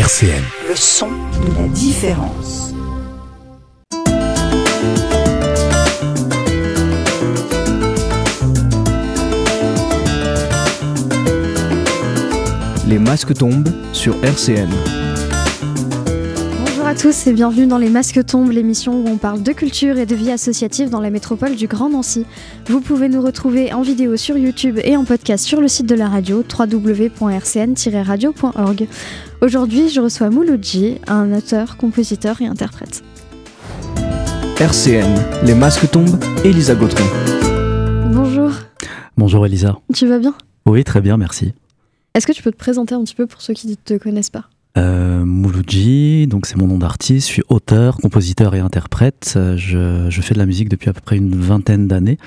RCN. Le son de la différence. Les masques tombent sur RCN. Bonjour à tous et bienvenue dans Les Masques tombent, l'émission où on parle de culture et de vie associative dans la métropole du Grand Nancy. Vous pouvez nous retrouver en vidéo sur YouTube et en podcast sur le site de la radio www.rcn-radio.org. Aujourd'hui, je reçois Mouloudji, un auteur, compositeur et interprète. RCN, Les masques tombent, Elisa Gautron. Bonjour. Bonjour Elisa. Tu vas bien ? Oui, très bien, merci. Est-ce que tu peux te présenter un petit peu pour ceux qui ne te connaissent pas ? Mouloudji, donc c'est mon nom d'artiste, je suis auteur, compositeur et interprète. Je fais de la musique depuis à peu près une vingtaine d'années.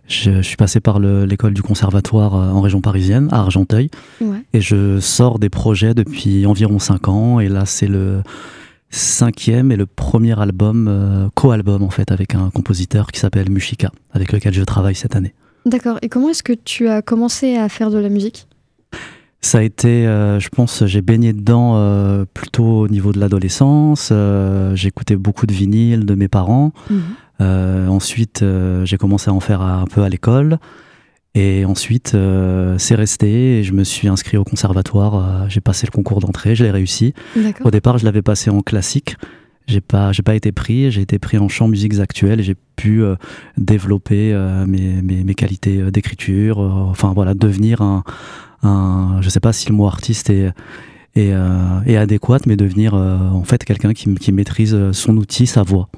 Je suis passé par l'école du conservatoire en région parisienne, à Argenteuil. Ouais. Et je sors des projets depuis environ 5 ans. Et là, c'est le 5e et le premier album, co-album en fait, avec un compositeur qui s'appelle Mushika, avec lequel je travaille cette année. D'accord. Et comment est-ce que tu as commencé à faire de la musique ? Ça a été, je pense, j'ai baigné dedans plutôt au niveau de l'adolescence. J'écoutais beaucoup de vinyles de mes parents. Ensuite, j'ai commencé à en faire un peu à l'école. Et ensuite, c'est resté. Et je me suis inscrit au conservatoire. J'ai passé le concours d'entrée, je l'ai réussi. Au départ, je l'avais passé en classique. J'ai pas été pris. J'ai été pris en chant musiques actuelles et j'ai pu développer mes qualités d'écriture. Enfin voilà, devenir je sais pas si le mot artiste est adéquat, mais devenir en fait quelqu'un qui maîtrise son outil, sa voix.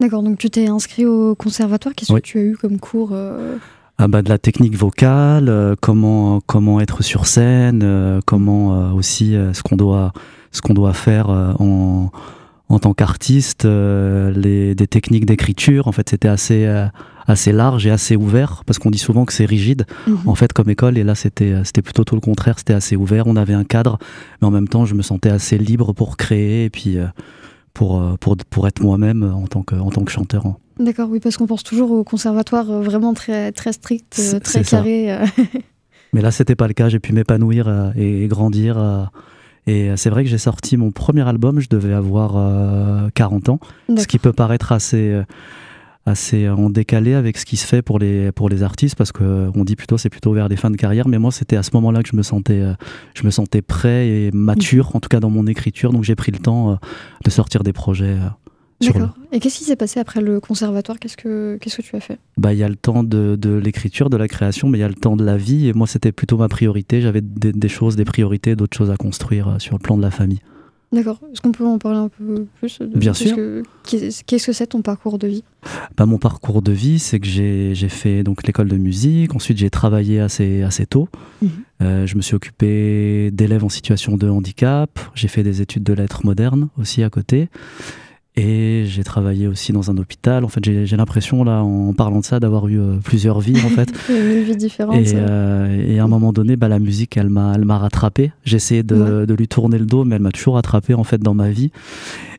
D'accord, donc tu t'es inscrit au conservatoire, qu'est-ce que tu as eu comme cours de la technique vocale, comment être sur scène, comment aussi ce qu'on doit faire en tant qu'artiste, des techniques d'écriture. En fait, c'était assez large et assez ouvert, parce qu'on dit souvent que c'est rigide en fait comme école, et là c'était plutôt tout le contraire, c'était assez ouvert, on avait un cadre, mais en même temps je me sentais assez libre pour créer et puis pour être moi-même en tant que chanteur. D'accord, oui, parce qu'on pense toujours au conservatoire vraiment très, très strict, très carré. Mais là c'était pas le cas, j'ai pu m'épanouir et grandir. Et c'est vrai que j'ai sorti mon premier album, je devais avoir 40 ans, ce qui peut paraître assez en décalé avec ce qui se fait pour les artistes, parce qu'on dit c'est plutôt vers les fins de carrière, mais moi c'était à ce moment-là que je me sentais prêt et mature, en tout cas dans mon écriture, donc j'ai pris le temps de sortir des projets. D'accord. Et qu'est-ce qui s'est passé après le conservatoire ? Qu'est-ce que tu as fait ? Il y a le temps de l'écriture, de la création, mais il y a le temps de la vie, et moi c'était plutôt ma priorité, j'avais des priorités, d'autres choses à construire sur le plan de la famille. D'accord. Est-ce qu'on peut en parler un peu plus ? Bien sûr. Qu'est-ce que c'est ton parcours de vie ? Mon parcours de vie, c'est que j'ai fait donc l'école de musique. Ensuite, j'ai travaillé assez tôt. Je me suis occupé d'élèves en situation de handicap. J'ai fait des études de lettres modernes aussi à côté. Et j'ai travaillé aussi dans un hôpital. En fait, j'ai l'impression, là, en parlant de ça, d'avoir eu plusieurs vies, en fait. Une vie différente. Et à un moment donné, la musique, elle m'a rattrapé. J'ai essayé de lui tourner le dos, mais elle m'a toujours rattrapé, en fait, dans ma vie.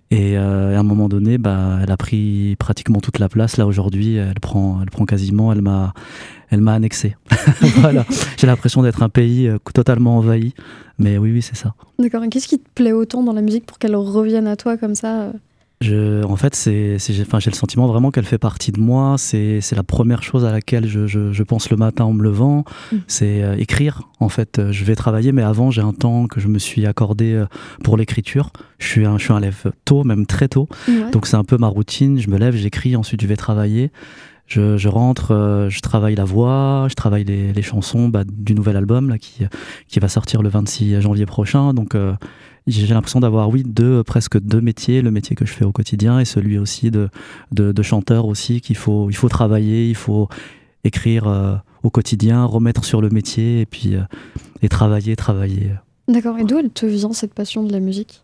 Et à un moment donné, elle a pris pratiquement toute la place. Là, aujourd'hui, elle prend quasiment, elle m'a annexé. Voilà. J'ai l'impression d'être un pays totalement envahi. Mais oui, c'est ça. D'accord. Et qu'est-ce qui te plaît autant dans la musique pour qu'elle revienne à toi comme ça ? En fait, j'ai le sentiment vraiment qu'elle fait partie de moi. C'est la première chose à laquelle je pense le matin en me levant. C'est écrire. En fait, je vais travailler, mais avant, j'ai un temps que je me suis accordé pour l'écriture. Je suis un élève tôt, même très tôt. Ouais. Donc c'est un peu ma routine. Je me lève, j'écris, ensuite je vais travailler. Je rentre, je travaille la voix, je travaille les chansons du nouvel album là, qui va sortir le 26 janvier prochain. Donc j'ai l'impression d'avoir presque deux métiers, le métier que je fais au quotidien et celui aussi de chanteur aussi, qu'il faut travailler, il faut écrire au quotidien, remettre sur le métier et puis et travailler. D'accord, et d'où elle te vient cette passion de la musique ?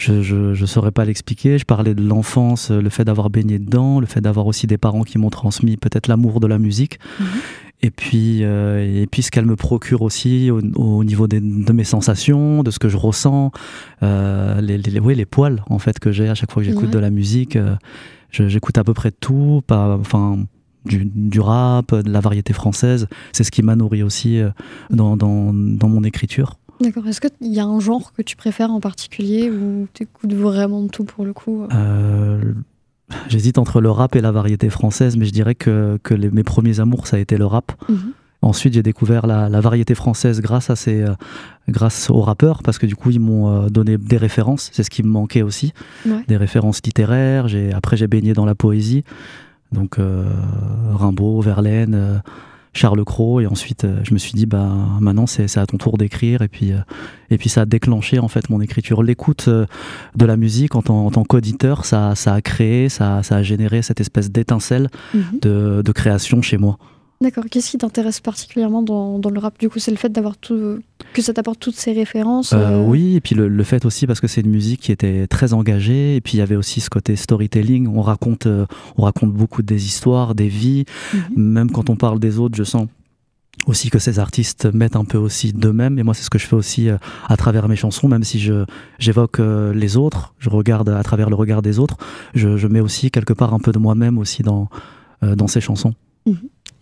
Je saurais pas l'expliquer. Je parlais de l'enfance, le fait d'avoir baigné dedans, le fait d'avoir aussi des parents qui m'ont transmis peut-être l'amour de la musique. Et puis ce qu'elle me procure aussi au niveau de mes sensations, de ce que je ressens, les poils en fait que j'ai à chaque fois que j'écoute de la musique. J'écoute à peu près tout, du rap, de la variété française. C'est ce qui m'a nourri aussi dans mon écriture. D'accord. Est-ce qu'il y a un genre que tu préfères en particulier ou t'écoutes vraiment de tout pour le coup? J'hésite entre le rap et la variété française, mais je dirais que mes premiers amours, ça a été le rap. Ensuite, j'ai découvert la variété française grâce aux rappeurs, parce que du coup, ils m'ont donné des références. C'est ce qui me manquait aussi, des références littéraires. Après, j'ai baigné dans la poésie, donc Rimbaud, Verlaine, Charles Cros, et ensuite, je me suis dit, maintenant, c'est à ton tour d'écrire, et puis ça a déclenché en fait mon écriture. L'écoute de la musique en tant qu'auditeur, ça a créé, ça a généré cette espèce d'étincelle de création chez moi. D'accord. Qu'est-ce qui t'intéresse particulièrement dans le rap? Du coup, c'est le fait d'avoir que ça t'apporte toutes ces références Oui, et puis le fait aussi parce que c'est une musique qui était très engagée, et puis il y avait aussi ce côté storytelling. On raconte beaucoup des histoires, des vies. Même quand on parle des autres, je sens aussi que ces artistes mettent un peu aussi d'eux-mêmes, et moi c'est ce que je fais aussi à travers mes chansons. Même si j'évoque les autres, je regarde à travers le regard des autres, je mets aussi quelque part un peu de moi-même aussi dans ces chansons.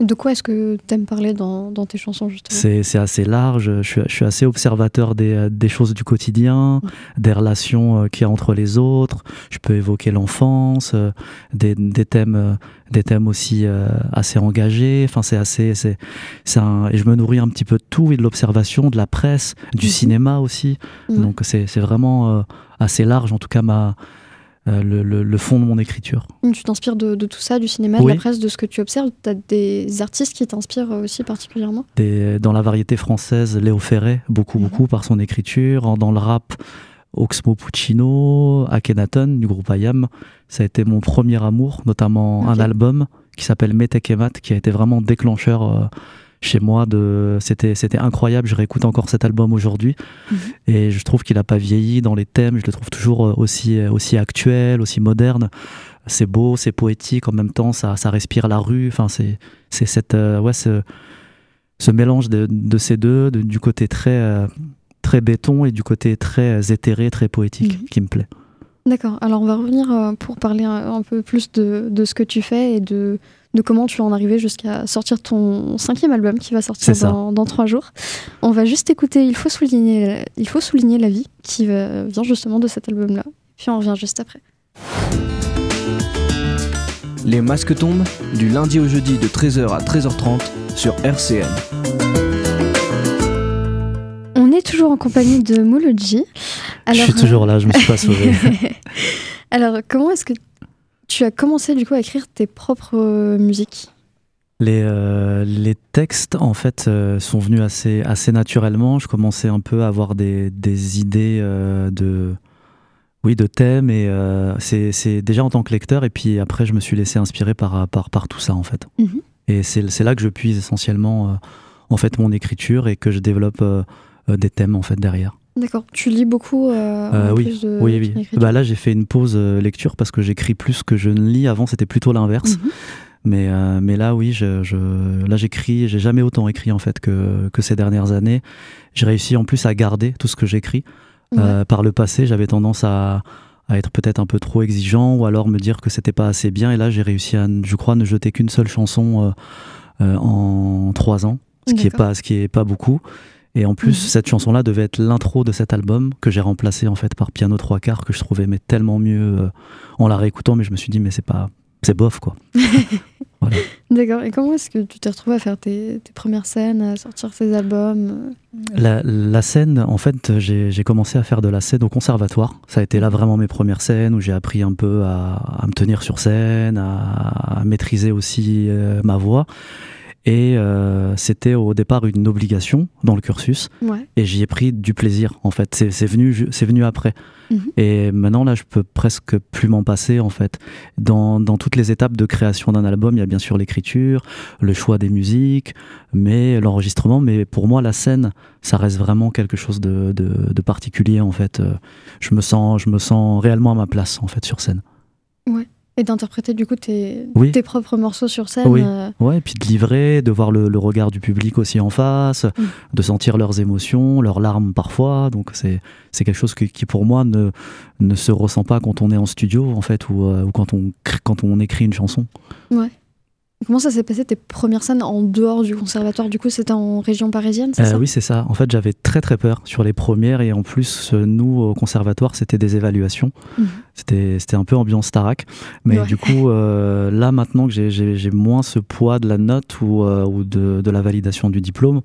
De quoi est-ce que tu aimes parler dans tes chansons, justement? C'est assez large. Je suis assez observateur des choses du quotidien, des relations qu'il y a entre les autres. Je peux évoquer l'enfance, des thèmes aussi assez engagés. Enfin, et je me nourris un petit peu de tout, et de l'observation, de la presse, du cinéma aussi. Donc c'est vraiment assez large, en tout cas le fond de mon écriture. Tu t'inspires de tout ça, du cinéma, de la presse, de ce que tu observes? Tu as des artistes qui t'inspirent aussi particulièrement? Dans la variété française, Léo Ferré, beaucoup par son écriture. Dans le rap, Oxmo Puccino, Akhenaton du groupe IAM. Ça a été mon premier amour, notamment un album qui s'appelle Metek et Mat, qui a été vraiment déclencheur chez moi. C'était incroyable. Je réécoute encore cet album aujourd'hui, et je trouve qu'il n'a pas vieilli dans les thèmes. Je le trouve toujours aussi actuel, aussi moderne. C'est beau, c'est poétique, en même temps ça respire la rue. Enfin, c'est ce mélange de ces deux, du côté très béton et du côté très éthéré, très poétique, qui me plaît. D'accord. Alors on va revenir pour parler un peu plus de ce que tu fais et de comment tu en es arrivé jusqu'à sortir ton 5e album qui va sortir dans 3 jours. On va juste écouter Il faut souligner la vie qui vient justement de cet album-là. Puis on revient juste après. Les masques tombent du lundi au jeudi de 13h à 13h30 sur RCN. On est toujours en compagnie de Mouloudji. Je suis toujours là, je me suis pas sauvé. Alors, comment est-ce que tu as commencé du coup à écrire tes propres musiques? Les textes en fait sont venus assez naturellement. Je commençais un peu à avoir des idées de thèmes, et c'est déjà en tant que lecteur, et puis après je me suis laissé inspirer par tout ça en fait. Et c'est là que je puise essentiellement en fait mon écriture, et que je développe des thèmes en fait derrière. D'accord. Tu lis beaucoup oui. Là j'ai fait une pause lecture parce que j'écris plus que je ne lis. Avant c'était plutôt l'inverse. Mais là oui, là j'écris. J'ai jamais autant écrit en fait que ces dernières années. J'ai réussi en plus à garder tout ce que j'écris. Par le passé, j'avais tendance à être peut-être un peu trop exigeant, ou alors me dire que c'était pas assez bien. Et là j'ai réussi à, je crois, ne jeter qu'une seule chanson en 3 ans, ce qui est pas beaucoup. Et en plus, cette chanson-là devait être l'intro de cet album, que j'ai remplacé en fait par Piano 3/4, que je trouvais tellement mieux en la réécoutant, mais je me suis dit, mais c'est bof quoi. Voilà. D'accord. Et comment est-ce que tu t'es retrouvé à faire tes premières scènes, à sortir ces albums? La scène, en fait, j'ai commencé à faire de la scène au conservatoire. Ça a été là vraiment mes premières scènes, où j'ai appris un peu à me tenir sur scène, à maîtriser aussi ma voix. Et c'était au départ une obligation dans le cursus, et j'y ai pris du plaisir en fait. C'est venu après. Et maintenant là je peux presque plus m'en passer en fait. Dans toutes les étapes de création d'un album, il y a bien sûr l'écriture, le choix des musiques, mais l'enregistrement. Mais pour moi la scène, ça reste vraiment quelque chose de particulier en fait. Je me sens réellement à ma place en fait sur scène. Ouais. Et d'interpréter du coup tes propres morceaux sur scène. Ouais, et puis de livrer, de voir le regard du public aussi en face, de sentir leurs émotions, leurs larmes parfois. Donc c'est quelque chose qui pour moi ne se ressent pas quand on est en studio en fait, ou quand on écrit une chanson. Ouais. Comment ça s'est passé tes premières scènes en dehors du conservatoire? Du coup, c'était en région parisienne, c'est ça? Oui, c'est ça. En fait, j'avais très très peur sur les premières et en plus, nous, au conservatoire, c'était des évaluations. C'était un peu ambiance Starac. Mais du coup, là, maintenant que j'ai moins ce poids de la note ou de la validation du diplôme,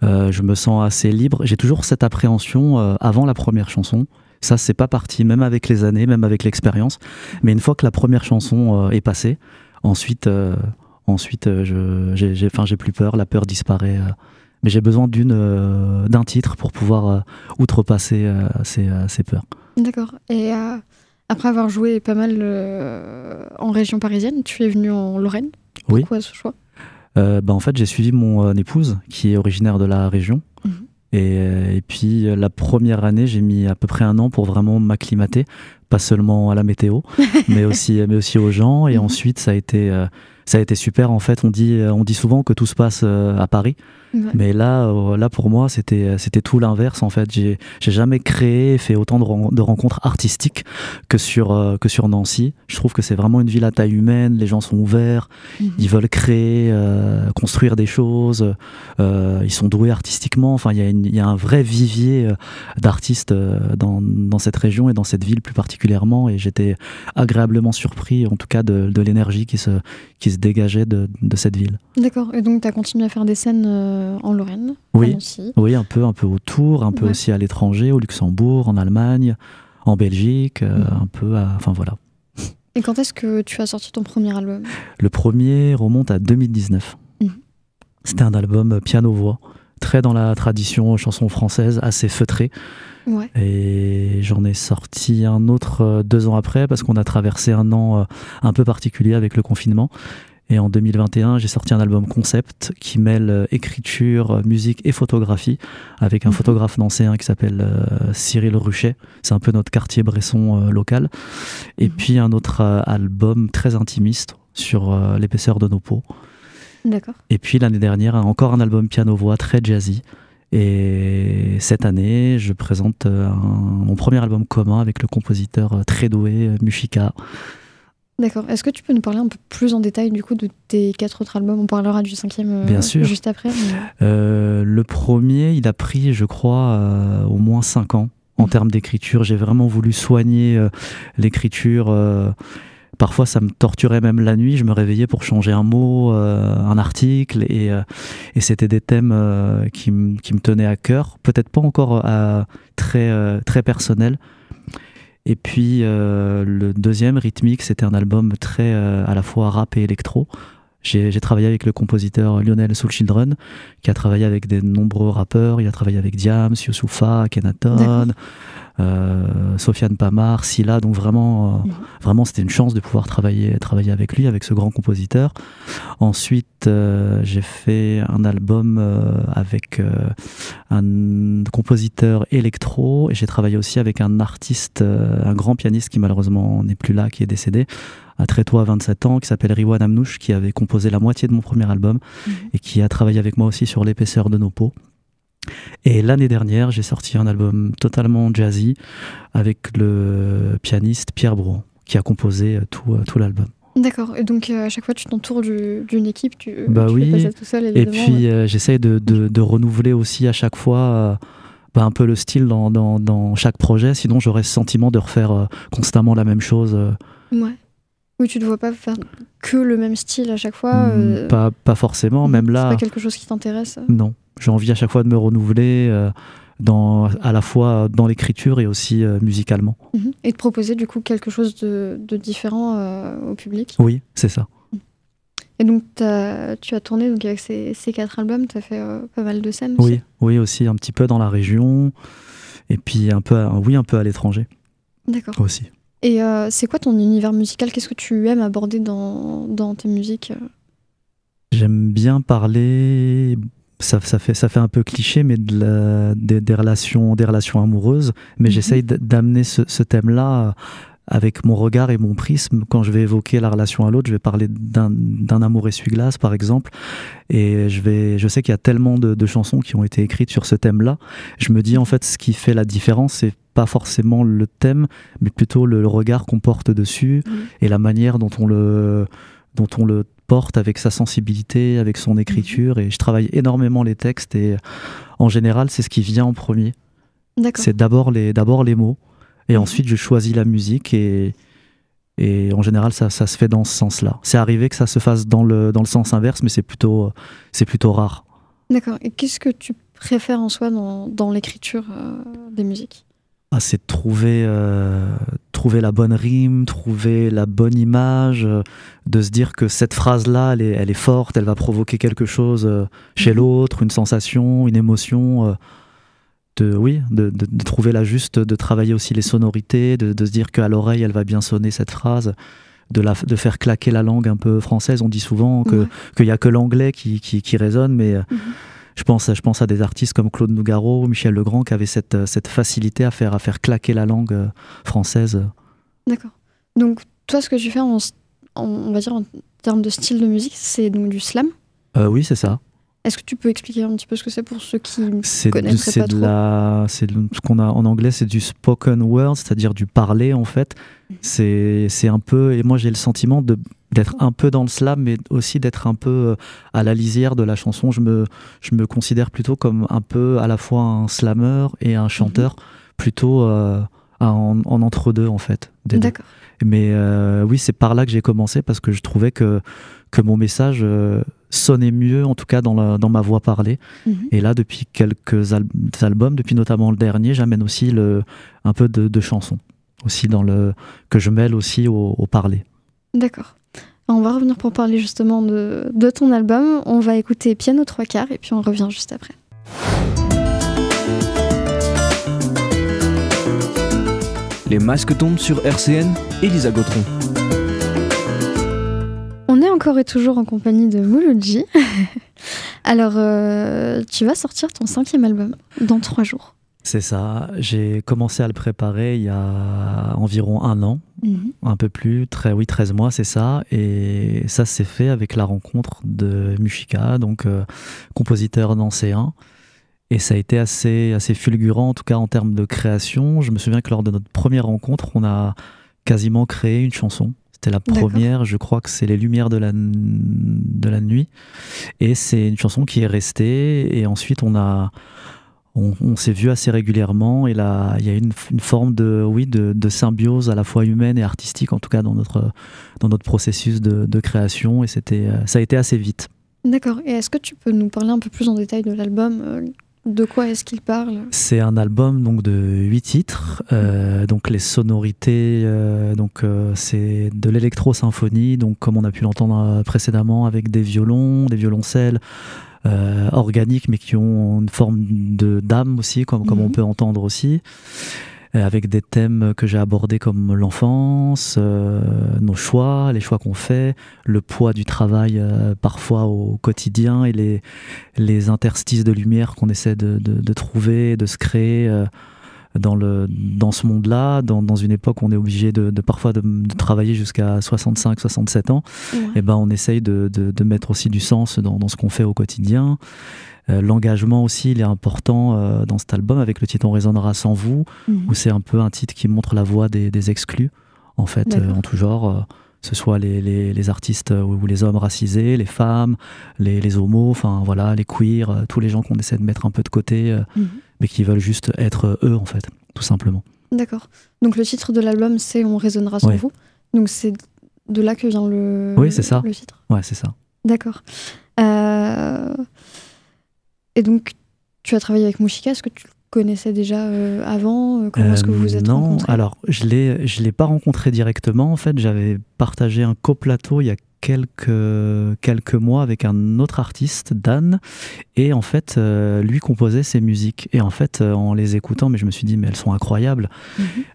je me sens assez libre. J'ai toujours cette appréhension avant la première chanson. Ça, c'est pas parti, même avec les années, même avec l'expérience. Mais une fois que la première chanson est passée, ensuite, j'ai plus peur, la peur disparaît. Mais j'ai besoin d'un titre pour pouvoir outrepasser ces peurs. D'accord. Et après avoir joué pas mal en région parisienne, tu es venu en Lorraine. Pourquoi ce choix? En fait, j'ai suivi mon épouse, qui est originaire de la région. Et puis, la première année, j'ai mis à peu près 1 an pour vraiment m'acclimater, pas seulement à la météo, mais aussi aux gens. Et ensuite, ça a été super. En fait, on dit souvent que tout se passe à Paris. Mais là, pour moi, c'était tout l'inverse. En fait, j'ai jamais créé et fait autant de rencontres artistiques que sur Nancy. Je trouve que c'est vraiment une ville à taille humaine. Les gens sont ouverts, ils veulent créer, construire des choses. Ils sont doués artistiquement. Enfin, il y a un vrai vivier d'artistes dans cette région et dans cette ville plus particulièrement. Et j'étais agréablement surpris, en tout cas, de l'énergie qui se dégageait de cette ville. D'accord. Et donc, tu as continué à faire des scènes en Lorraine, oui, un peu autour, un peu aussi à l'étranger, au Luxembourg, en Allemagne, en Belgique, un peu, enfin voilà. Et quand est-ce que tu as sorti ton premier album? Le premier remonte à 2019. C'était un album piano-voix, très dans la tradition chanson française, assez feutré. Et j'en ai sorti un autre 2 ans après, parce qu'on a traversé un an un peu particulier avec le confinement. Et en 2021, j'ai sorti un album concept qui mêle écriture, musique et photographie avec un photographe nancéen qui s'appelle Cyril Ruchet. C'est un peu notre Cartier-Bresson local. Et puis un autre album très intimiste sur l'épaisseur de nos peaux. D'accord. Et puis l'année dernière, encore un album piano-voix très jazzy. Et cette année, je présente mon premier album commun avec le compositeur très doué Mushika. D'accord. Est-ce que tu peux nous parler un peu plus en détail du coup de tes 4 autres albums? On parlera du 5e Bien sûr. Juste après. Le premier, il a pris, je crois, au moins 5 ans en termes d'écriture. J'ai vraiment voulu soigner l'écriture. Parfois, ça me torturait même la nuit. Je me réveillais pour changer un mot, un article. Et c'était des thèmes qui me tenaient à cœur. Peut-être pas encore très personnels. Et puis le deuxième, Rythmique, c'était un album très à la fois rap et électro. J'ai travaillé avec le compositeur Lionel Soulchildren, qui a travaillé avec de nombreux rappeurs. Il a travaillé avec Diams, Youssoupha, Kenaton, Sofiane Pamar, Silla. Donc vraiment c'était une chance de pouvoir travailler avec lui, avec ce grand compositeur. Ensuite, j'ai fait un album avec un compositeur électro, et j'ai travaillé aussi avec un artiste, un grand pianiste qui malheureusement n'est plus là, qui est décédé très tôt à 27 ans, qui s'appelle Riwan Amnouch, qui avait composé la moitié de mon premier album et qui a travaillé avec moi aussi sur l'épaisseur de nos peaux. Et l'année dernière, j'ai sorti un album totalement jazzy avec le pianiste Pierre Brouan, qui a composé tout l'album. D'accord. Et donc à chaque fois tu t'entoures d'une équipe, tu fais pas ça tout seul, évidemment. Et puis j'essaye de renouveler aussi à chaque fois un peu le style dans chaque projet, sinon j'aurais ce sentiment de refaire constamment la même chose. Oui, tu ne dois pas faire que le même style à chaque fois. Pas forcément, même là. C'est pas quelque chose qui t'intéresse? Non, j'ai envie à chaque fois de me renouveler, à la fois dans l'écriture et aussi musicalement. Et de proposer du coup quelque chose de différent au public? Oui, c'est ça. Et donc tu as tourné donc, avec ces 4 albums, tu as fait pas mal de scènes aussi? Oui, aussi un petit peu dans la région, et puis un peu à l'étranger. D'accord. Aussi. Et c'est quoi ton univers musical? Qu'est-ce que tu aimes aborder dans tes musiques? J'aime bien parler, ça fait un peu cliché, mais des relations amoureuses. Mais j'essaye d'amener ce thème-là avec mon regard et mon prisme. Quand je vais évoquer la relation à l'autre, je vais parler d'un amour essuie-glace, par exemple. Et je sais qu'il y a tellement de chansons qui ont été écrites sur ce thème-là. Je me dis, en fait, ce qui fait la différence, c'est pas forcément le thème, mais plutôt le regard qu'on porte dessus et la manière dont on le porte avec sa sensibilité, avec son écriture, et je travaille énormément les textes, et en général c'est ce qui vient en premier. C'est d'abord les mots, et ensuite je choisis la musique, et en général ça se fait dans ce sens-là. C'est arrivé que ça se fasse dans le sens inverse, mais c'est plutôt rare. D'accord. Et qu'est-ce que tu préfères en soi dans l'écriture des musiques? C'est trouver la bonne rime, trouver la bonne image, de se dire que cette phrase-là, elle est forte, elle va provoquer quelque chose chez l'autre, une sensation, une émotion. De trouver la juste, de travailler aussi les sonorités, de se dire qu'à l'oreille, elle va bien sonner cette phrase, de faire claquer la langue un peu française. On dit souvent qu'il n'y a que l'anglais qui résonne, mais... Je pense à des artistes comme Claude Nougaro, Michel Legrand, qui avaient cette facilité à faire claquer la langue française. D'accord. Donc toi, ce que tu fais, on va dire en termes de style de musique, c'est donc du slam? Oui, c'est ça. Est-ce que tu peux expliquer un petit peu ce que c'est pour ceux qui ne connaîtraient pas trop? C'est ce qu'on a en anglais, c'est du spoken word, c'est-à-dire du parler en fait. C'est un peu, et moi j'ai le sentiment d'être un peu dans le slam, mais aussi d'être un peu à la lisière de la chanson. Je me considère plutôt comme un peu à la fois un slammer et un chanteur, plutôt en entre-deux en fait. D'accord. Mais oui, c'est par là que j'ai commencé, parce que je trouvais que mon message sonnait mieux, en tout cas dans ma voix parlée. Et là, depuis quelques albums, depuis notamment le dernier, j'amène aussi un peu de chansons, aussi que je mêle aussi au parler. D'accord. On va revenir pour parler justement de ton album. On va écouter Piano 3/4 et puis on revient juste après. Les masques tombent sur RCN, Elisa Gautron. On est encore et toujours en compagnie de Mouloudji. Alors, tu vas sortir ton 5e album dans 3 jours. C'est ça. J'ai commencé à le préparer il y a environ 1 an, un peu plus, 13 mois, c'est ça. Et ça s'est fait avec la rencontre de Mushika, donc compositeur nancéen. Et ça a été assez fulgurant, en tout cas en termes de création. Je me souviens que lors de notre première rencontre, on a quasiment créé une chanson. C'était la première, je crois que c'est Les Lumières de la nuit. Et c'est une chanson qui est restée. Et ensuite, on s'est vu assez régulièrement. Et là, il y a une forme de symbiose à la fois humaine et artistique, en tout cas dans notre processus de création. Et ça a été assez vite. D'accord. Et est-ce que tu peux nous parler un peu plus en détail de l'album ? De quoi est-ce qu'il parle ? C'est un album donc, de 8 titres. Donc les sonorités, c'est de l'électro-symphonie, donc comme on a pu l'entendre précédemment, avec des violons, des violoncelles organiques, mais qui ont une forme d'âme aussi, comme on peut entendre aussi. Avec des thèmes que j'ai abordés comme l'enfance, nos choix, les choix qu'on fait, le poids du travail parfois au quotidien, et les interstices de lumière qu'on essaie de trouver, de se créer dans ce monde-là, dans une époque où on est obligé parfois de travailler jusqu'à 65-67 ans. Et ben on essaye de mettre aussi du sens dans ce qu'on fait au quotidien. L'engagement aussi, il est important dans cet album, avec le titre On résonnera sans vous, où c'est un peu un titre qui montre la voix des exclus, en fait, en tout genre, ce soit les artistes ou les hommes racisés, les femmes, les homos, enfin voilà, les queers, tous les gens qu'on essaie de mettre un peu de côté, mais qui veulent juste être eux, en fait, tout simplement. D'accord. Donc le titre de l'album, c'est On résonnera sans vous. Donc c'est de là que vient le titre. Ouais, c'est ça. D'accord. Et donc, tu as travaillé avec Mushika, est-ce que tu le connaissais déjà avant ? Comment est-ce que vous vous êtes rencontrés ? Non, alors je l'ai pas rencontré directement. En fait, j'avais partagé un coplateau il y a quelques mois avec un autre artiste, Dan, et en fait lui composait ses musiques, et en fait en les écoutant, mais je me suis dit mais elles sont incroyables.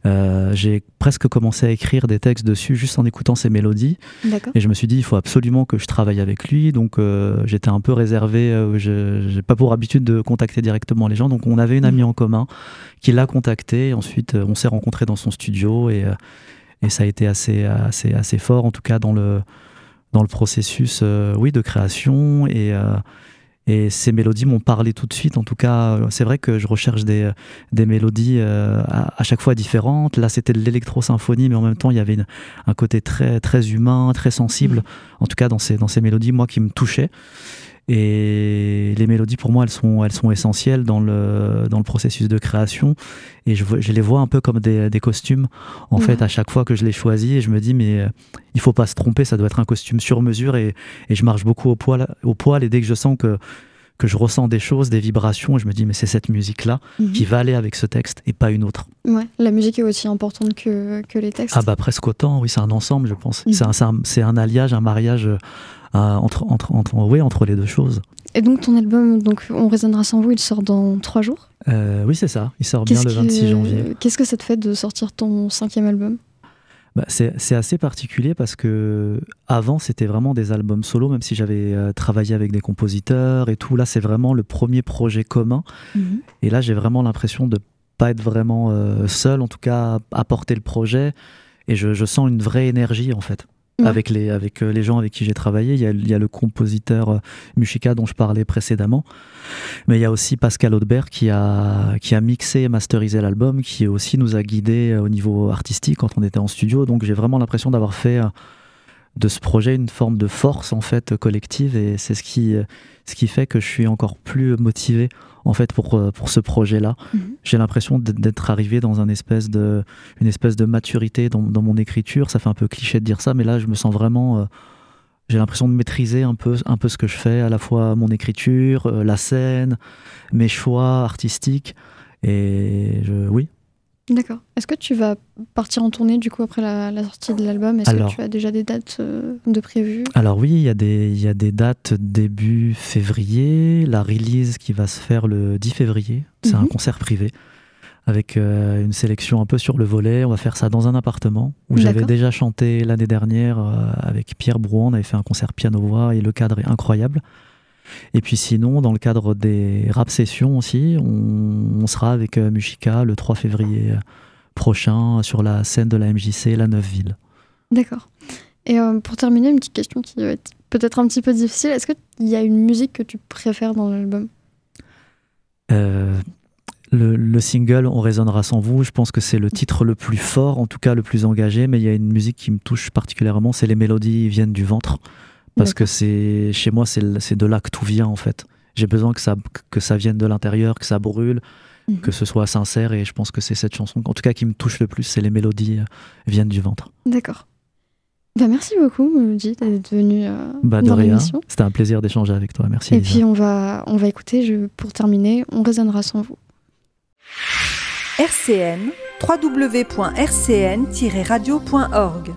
J'ai presque commencé à écrire des textes dessus juste en écoutant ses mélodies. Et je me suis dit il faut absolument que je travaille avec lui, donc j'étais un peu réservé, j'ai pas pour habitude de contacter directement les gens, donc on avait une amie en commun qui l'a contacté, et ensuite on s'est rencontrés dans son studio, et ça a été assez fort, en tout cas dans le processus de création, et Et ces mélodies m'ont parlé tout de suite. En tout cas, c'est vrai que je recherche des mélodies à chaque fois différentes. Là, c'était de l'électro-symphonie, mais en même temps, il y avait un côté très, très humain, très sensible. En tout cas, dans ces mélodies, moi, qui me touchaient. Et les mélodies, pour moi, elles sont essentielles dans le processus de création. Et je les vois un peu comme des costumes, en fait, à chaque fois que je les choisis. Et je me dis, mais il faut pas se tromper, ça doit être un costume sur mesure. Et je marche beaucoup au poil. Et dès que je sens que je ressens des choses, des vibrations, je me dis, mais c'est cette musique-là qui va aller avec ce texte et pas une autre. Ouais, la musique est aussi importante que les textes. Ah bah presque autant, oui, c'est un ensemble, je pense. C'est un alliage, un mariage entre les deux choses. Et donc ton album, On résonnera sans vous, il sort dans 3 jours. Oui, c'est ça, il sort bien le 26 janvier. Qu'est-ce que ça te fait de sortir ton 5e album ? C'est assez particulier parce que avant c'était vraiment des albums solo, même si j'avais travaillé avec des compositeurs et tout. Là, c'est vraiment le premier projet commun. Et là, j'ai vraiment l'impression de pas être vraiment seul, en tout cas à porter le projet. Et je sens une vraie énergie en fait. Avec les gens avec qui j'ai travaillé. Il y a le compositeur Mushika dont je parlais précédemment, mais il y a aussi Pascal Audebert qui a mixé et masterisé l'album, qui aussi nous a guidés au niveau artistique quand on était en studio. Donc j'ai vraiment l'impression d'avoir fait de ce projet une forme de force en fait collective, et c'est ce qui fait que je suis encore plus motivé en fait pour ce projet-là. J'ai l'impression d'être arrivé dans une espèce de maturité dans mon écriture. Ça fait un peu cliché de dire ça, mais là je me sens vraiment j'ai l'impression de maîtriser un peu ce que je fais, à la fois mon écriture, la scène, mes choix artistiques, et oui. D'accord. Est-ce que tu vas partir en tournée du coup après la sortie de l'album ? Est-ce que tu as déjà des dates de prévues ? Alors oui, il y a des dates début février, la release qui va se faire le 10 février. C'est un concert privé avec une sélection un peu sur le volet. On va faire ça dans un appartement où j'avais déjà chanté l'année dernière avec Pierre Brouan. On avait fait un concert piano-voix et le cadre est incroyable. Et puis sinon, dans le cadre des rap sessions aussi, on sera avec Mushika le 3 février prochain sur la scène de la MJC, la Neufville. D'accord. Et pour terminer, une petite question qui va être peut-être un petit peu difficile. Est-ce qu'il y a une musique que tu préfères dans l'album ? Le single « On résonnera sans vous », je pense que c'est le titre le plus fort, en tout cas le plus engagé, mais il y a une musique qui me touche particulièrement, c'est « Les mélodies viennent du ventre ». Parce que chez moi, c'est de là que tout vient en fait. J'ai besoin que ça vienne de l'intérieur, que ça brûle, que ce soit sincère, et je pense que c'est cette chanson, en tout cas, qui me touche le plus, c'est les mélodies viennent du ventre. D'accord. Merci beaucoup, Melody, d'être venue dans l'émission. C'était un plaisir d'échanger avec toi, merci. Et puis on va écouter, pour terminer, On résonnera sans vous. RCN, www.rcn-radio.org